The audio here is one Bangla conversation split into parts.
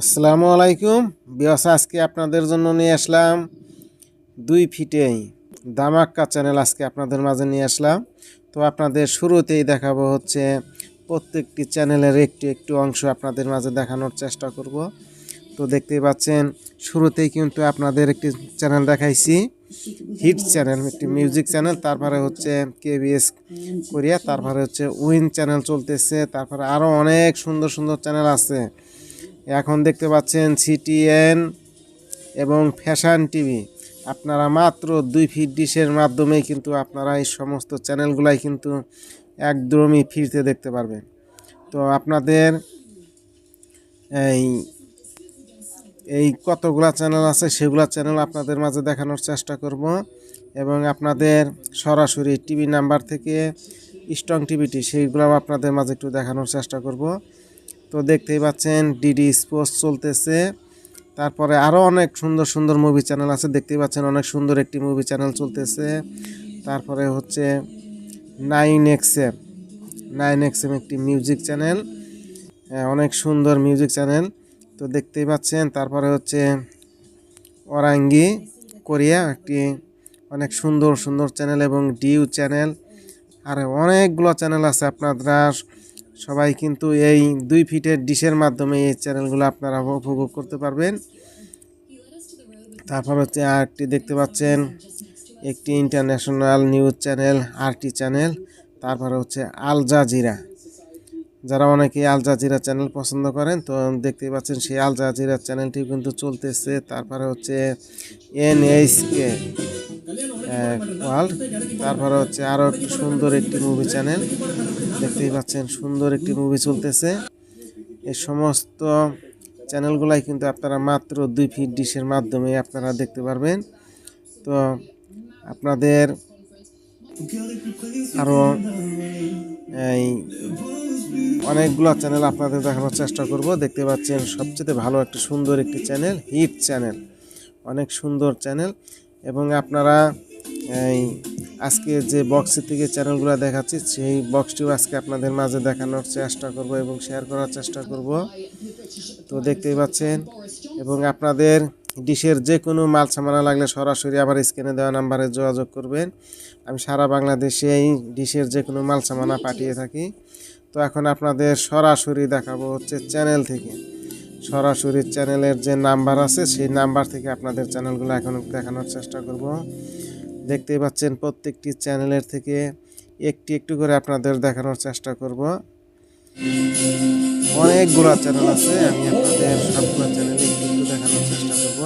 আসসালামু আলাইকুম বিয়াস, আজকে আপনাদের জন্য নিয়ে আসলাম 2 ফিটেই ধামাক্কা চ্যানেল। আজকে আপনাদের মাঝে নিয়ে আসলাম। তো আপনাদের শুরুতেই দেখাবো হচ্ছে প্রত্যেকটি চ্যানেলের একটু একটু অংশ আপনাদের মাঝে দেখানোর চেষ্টা করব। তো দেখতেই পাচ্ছেন শুরুতেই কিন্তু আপনাদের একটি চ্যানেল দেখাইছি, হিট চ্যানেল, একটি মিউজিক চ্যানেল। তারপরে হচ্ছে কেবিএস কোরিয়া, তারপরে হচ্ছে উইন চ্যানেল চলতেছে। তারপরে আরও অনেক সুন্দর সুন্দর চ্যানেল আছে। এখন দেখতে পাচ্ছেন সিটিএন এবং ফ্যাশন টিভি। আপনারা মাত্র 2 ফিট ডিশের মাধ্যমেই কিন্তু আপনারা এই সমস্ত চ্যানেলগুলাই কিন্তু একদমই ফ্রিতে দেখতে পারবেন। তো আপনাদের এই এই কতগুলা চ্যানেল আছে সেগুলা চ্যানেল আপনাদের মাঝে দেখানোর চেষ্টা করব, এবং আপনাদের সরাসরি টিভি নাম্বার থেকে স্ট্রং টিভিটি সেইগুলাও আপনাদের মাঝে একটু দেখানোর চেষ্টা করব। তো দেখতেই পাচ্ছেন ডিডি স্পোর্টস চলতেছে। তারপরে আরও অনেক সুন্দর সুন্দর মুভি চ্যানেল আছে, দেখতেই পাচ্ছেন অনেক সুন্দর একটি মুভি চ্যানেল চলতেছে। তারপরে হচ্ছে 9XM একটি মিউজিক চ্যানেল, অনেক সুন্দর মিউজিক চ্যানেল। তো দেখতেই পাচ্ছেন। তারপরে হচ্ছে ওরাঙ্গি কোরিয়া, একটি অনেক সুন্দর সুন্দর চ্যানেল, এবং ডিউ চ্যানেল, আর অনেকগুলো চ্যানেল আছে। আপনারা সবাই কিন্তু এই 2 ফিটের ডিশের মাধ্যমে এই চ্যানেলগুলো আপনারা উপভোগ করতে পারবেন। তারপর হচ্ছে আরেকটি দেখতে পাচ্ছেন একটি international news channel, RT channel. তারপরে হচ্ছে আল জাজিরা, যারা অনেকে আল জাজিরা চ্যানেল পছন্দ করেন, তো দেখতেই পাচ্ছেন সেই আল জাজিরা চ্যানেলটি কিন্তু চলতেছে। তারপরে হচ্ছে NHK ওয়ার্ল্ড। তারপরে হচ্ছে আরও একটু সুন্দর একটি মুভি চ্যানেল, দেখতেই পাচ্ছেন সুন্দর একটি মুভি চলতেছে। এই সমস্ত চ্যানেলগুলাই কিন্তু আপনারা মাত্র 2 ফিট ডিশের মাধ্যমে আপনারা দেখতে পারবেন। তো আপনাদের আরও এই অনেকগুলো চ্যানেল আপনাদের দেখানোর চেষ্টা করব। দেখতে পাচ্ছেন সবচেয়ে ভালো একটি সুন্দর একটি চ্যানেল, হিট চ্যানেল, অনেক সুন্দর চ্যানেল। এবং আপনারা এই আজকে যে বক্সের থেকে চ্যানেলগুলো দেখাচ্ছি সেই বক্সটিও আজকে আপনাদের মাঝে দেখানোর চেষ্টা করব এবং শেয়ার করার চেষ্টা করব। তো দেখতেই পাচ্ছেন। এবং আপনাদের ডিশের যে কোনো মাল সামানা লাগলে সরাসরি আবার স্ক্রিনে দেওয়া নাম্বারে যোগাযোগ করবেন। আমি সারা বাংলাদেশে এই ডিশের যে কোনো মাল সামানা পাঠিয়ে থাকি। তো এখন আপনাদের সরাসরি দেখাবো হচ্ছে চ্যানেল থেকে, সরাসরি চ্যানেলের যে নাম্বার আছে সেই নাম্বার থেকে আপনাদের চ্যানেলগুলো এখন দেখানোর চেষ্টা করব। দেখতেই পাচ্ছেন প্রত্যেকটি চ্যানেলের থেকে একটি একটু করে আপনাদের দেখানোর চেষ্টা করব। অনেকগুলো চ্যানেল আছে, আমি আপনাদের সবগুলো চ্যানেল একটু একটু দেখানোর চেষ্টা করব।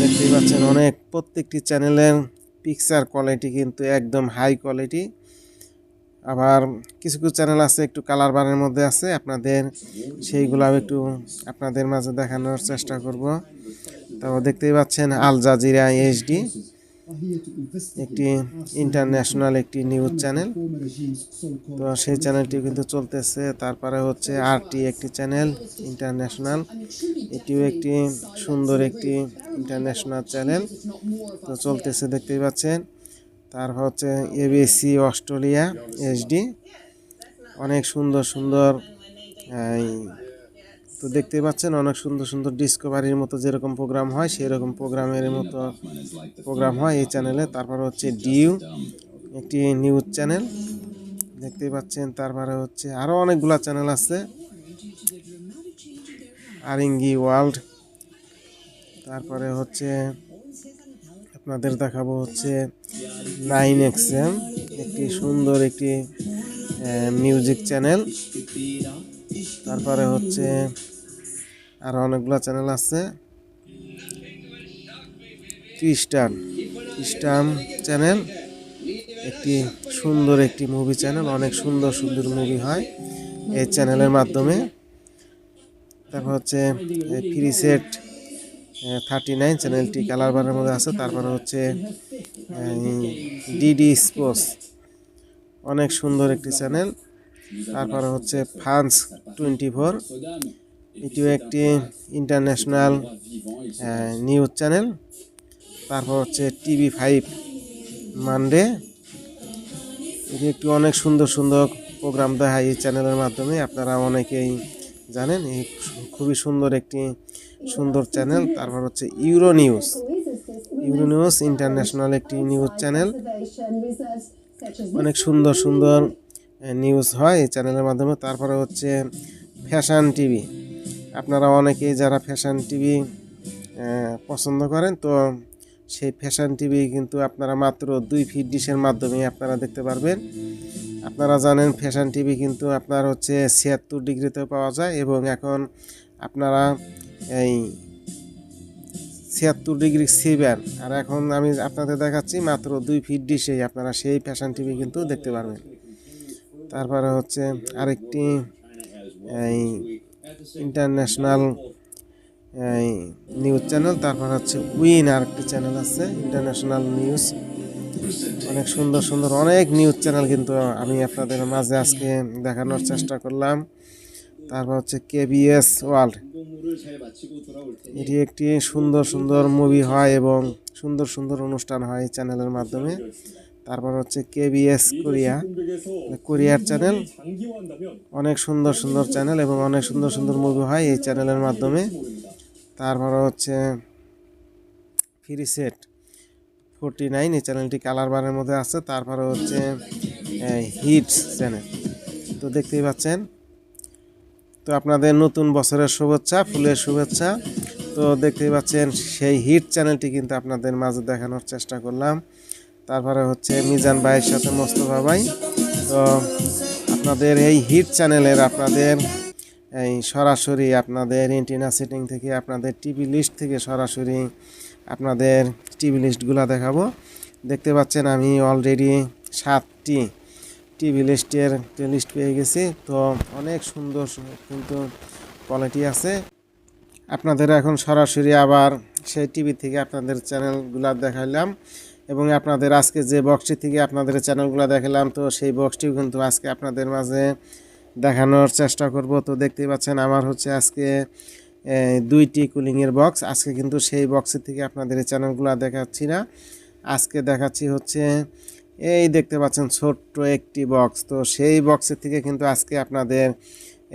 দেখতেই পাচ্ছেন অনেক প্রত্যেকটি চ্যানেলের পিকচার কোয়ালিটি কিন্তু একদম হাই কোয়ালিটি। আবার কিছু কিছু চ্যানেল আছে একটু কালার বারের মধ্যে আছে, আপনাদের সেইগুলাও একটু আপনাদের মাঝে দেখানোর চেষ্টা করব। তারপর দেখতেই পাচ্ছেন আল জাজিরা HD, একটি ইন্টারন্যাশনাল একটি নিউজ চ্যানেল। তো সেই চ্যানেলটি কিন্তু চলতেছে। তারপরে হচ্ছে RT একটি চ্যানেল ইন্টারন্যাশনাল, এটিও একটি সুন্দর একটি ইন্টারন্যাশনাল চ্যানেল, তো চলতেছে দেখতেই পাচ্ছেন। তারপর হচ্ছে ABC অস্ট্রেলিয়া HD, অনেক সুন্দর সুন্দর তো দেখতেই পাচ্ছেন অনেক সুন্দর সুন্দর ডিসকভারির মতো যেরকম প্রোগ্রাম হয় সেই রকম প্রোগ্রামের মতো প্রোগ্রাম হয় এই চ্যানেলে। তারপর হচ্ছে ডিউ একটি নিউজ চ্যানেল, দেখতেই পাচ্ছেন। তারপরে হচ্ছে আরও অনেকগুলো চ্যানেল আছে, আরিঙ্গি ওয়ার্ল্ড। তারপরে হচ্ছে আপনাদের দেখাবো হচ্ছে 9XM, একটি সুন্দর একটি মিউজিক চ্যানেল। তারপরে হচ্ছে আরও অনেকগুলো চ্যানেল আছে, ক্রিস্টান চ্যানেল, একটি সুন্দর একটি মুভি চ্যানেল, অনেক সুন্দর সুন্দর মুভি হয় এই চ্যানেলের মাধ্যমে। তারপর হচ্ছে ফ্রিসেট 39 চ্যানেলটি কালার বারের মধ্যে আছে। তারপরে হচ্ছে ডিডি স্পোর্টস, অনেক সুন্দর একটি চ্যানেল। তারপরে হচ্ছে ফ্রান্স 24, এটিও একটি ইন্টারন্যাশনাল নিউজ চ্যানেল। তারপর হচ্ছে TV5 মানডে, এটি একটি অনেক সুন্দর সুন্দর প্রোগ্রাম দেখায় এই চ্যানেলের মাধ্যমে। আপনারা অনেকেই জানেন এই খুবই সুন্দর একটি সুন্দর চ্যানেল। তারপর হচ্ছে ইউরো নিউজ ইন্টারন্যাশনাল একটি নিউজ চ্যানেল। অনেক সুন্দর সুন্দর নিউজ হয় এই চ্যানেলের মাধ্যমে। তারপরে হচ্ছে ফ্যাশন টিভি, আপনারা অনেকেই যারা ফ্যাশন টিভি পছন্দ করেন, তো সেই ফ্যাশন টিভি কিন্তু আপনারা মাত্র 2 ফিট ডিশের মাধ্যমে আপনারা দেখতে পারবেন। আপনারা জানেন ফ্যাশন টিভি কিন্তু আপনার হচ্ছে 76 ডিগ্রিতেও পাওয়া যায়, এবং এখন আপনারা এই 76 ডিগ্রি 7, আর এখন আমি আপনাদের দেখাচ্ছি মাত্র 2 ফিট ডিশেই আপনারা সেই ফ্যাশন টিভি কিন্তু দেখতে পারবেন। তারপরে হচ্ছে আরেকটি এই ইন্টারন্যাশনাল এই নিউজ চ্যানেল। তারপর হচ্ছে উইন আরেকটি চ্যানেল আছে, ইন্টারন্যাশনাল নিউজ। অনেক সুন্দর সুন্দর অনেক নিউজ চ্যানেল কিন্তু আমি আপনাদের মাঝে আজকে দেখানোর চেষ্টা করলাম। তারপর হচ্ছে কেবিএস ওয়ার্ল্ড, এটি একটি সুন্দর সুন্দর মুভি হয় এবং সুন্দর সুন্দর অনুষ্ঠান হয় এই চ্যানেলের মাধ্যমে। তারপর হচ্ছে কেবিএস কোরিয়ার চ্যানেল, অনেক সুন্দর সুন্দর চ্যানেল এবং অনেক সুন্দর সুন্দর মুভি হয় এই চ্যানেলের মাধ্যমে। তারপর হচ্ছে ফ্রি সেট 49, এই চ্যানেলটি কালার বারের মধ্যে আছে। তারপরে হচ্ছে হিটস চ্যানেল, তো দেখতেই পাচ্ছেন। তো আপনাদের নতুন বছরের শুভেচ্ছা, ফুলের শুভেচ্ছা। তো দেখতেই পাচ্ছেন সেই হিট চ্যানেলটি কিন্তু আপনাদের মাঝে দেখানোর চেষ্টা করলাম। তারপরে হচ্ছে মিজান ভাইয়ের সাথে মোস্তফা ভাই। তো আপনাদের এই হিট চ্যানেলের আপনাদের এই সরাসরি আপনাদের এন্টিনা সেটিং থেকে আপনাদের টিভি লিস্ট থেকে সরাসরি আপনাদের টিভি লিস্টগুলো দেখাবো। দেখতে পাচ্ছেন আমি অলরেডি 7টি টিভি লিস্টের লিস্ট পেয়ে গেছি। তো অনেক সুন্দর কিন্তু কোয়ালিটি আছে। আপনাদের এখন সরাসরি আবার সেই টিভি থেকে আপনাদের চ্যানেলগুলো দেখাইলাম, এবং আপনাদের আজকে যে বক্সটি থেকে আপনাদের চ্যানেলগুলো দেখালাম, তো সেই বক্সটিও কিন্তু আজকে আপনাদের মাঝে দেখানোর চেষ্টা করব। তো দেখতেই পাচ্ছেন আমার হচ্ছে আজকে 2টি কুলিংয়ের বক্স। আজকে কিন্তু সেই বক্সের থেকে আপনাদের এই চ্যানেলগুলো দেখাচ্ছি না, আজকে দেখাচ্ছি হচ্ছে এই দেখতে পাচ্ছেন ছোট্ট একটি বক্স। তো সেই বক্সের থেকে কিন্তু আজকে আপনাদের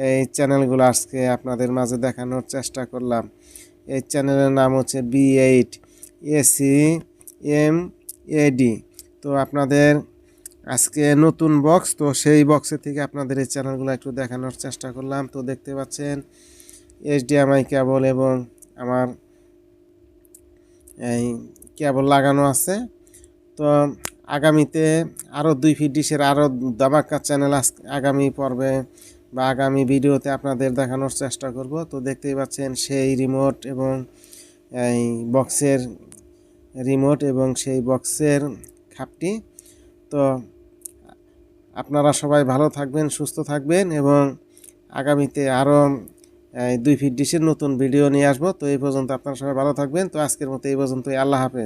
এই চ্যানেলগুলো আজকে আপনাদের মাঝে দেখানোর চেষ্টা করলাম। এই চ্যানেলের নাম হচ্ছে B8 ACMAD। তো আপনাদের আজকে নতুন বক্স, তো সেই বক্সের থেকে আপনাদের এই চ্যানেলগুলো একটু দেখানোর চেষ্টা করলাম। তো দেখতে পাচ্ছেন HDMI কেবল এবং আমার এই কেবল লাগানো আছে। তো আগামীতে আরও 2 ফিট ডিশের আরও ধামাকা চ্যানেল আগামী পর্বে বা আগামী ভিডিওতে আপনাদের দেখানোর চেষ্টা করব। তো দেখতেই পাচ্ছেন সেই রিমোট এবং এই বক্সের রিমোট এবং সেই বক্সের খাপটি। তো আপনারা সবাই ভালো থাকবেন, সুস্থ থাকবেন, এবং আগামীতে আরও 2 ফিট ডিশের নতুন ভিডিও নিয়ে আসবো। তো এই পর্যন্ত আপনারা সবাই ভালো থাকবেন। তো আজকের মতো এই পর্যন্তই, আল্লাহ হাফেজ।